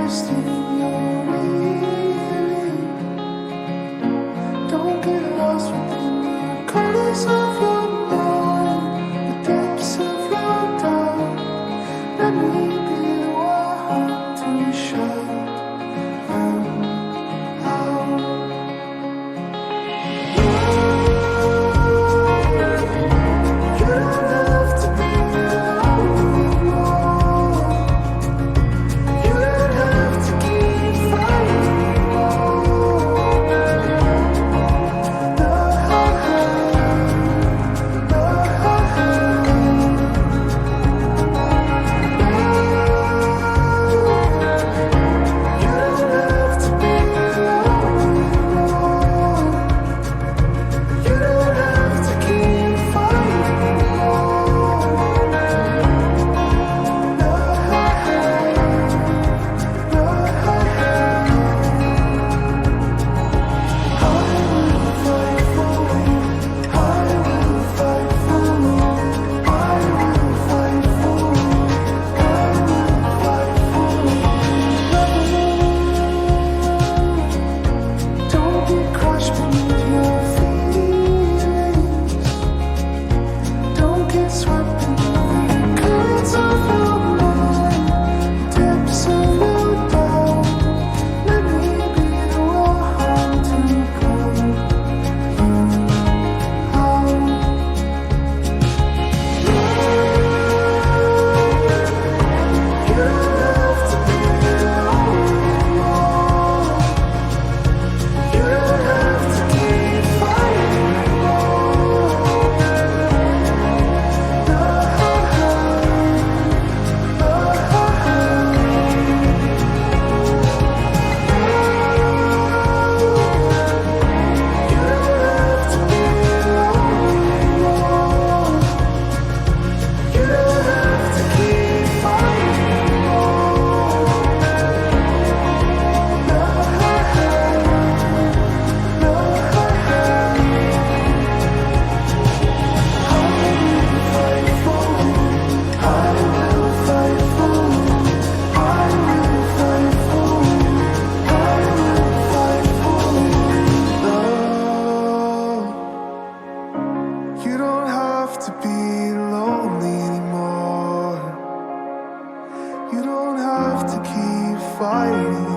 wasting your healing. Don't get lost within the corners of your mind, the depths of your doubt. Let me be the one to shut them out. You don't have to be alone anymore. You don't have to keep fighting anymore. No, you don't have to be alone anymore. You don't have to keep fighting anymore. No, don't get crushed beneath your feelings. Don't get swept into the currents of your mind, the depths of your doubt. Let me be the one to pull you out. You don't have to be alone anymore. You don't have to keep fighting anymore. You don't have to be alone anymore. You don't have to keep fighting You don't have to be lonely anymore. You don't have to keep fighting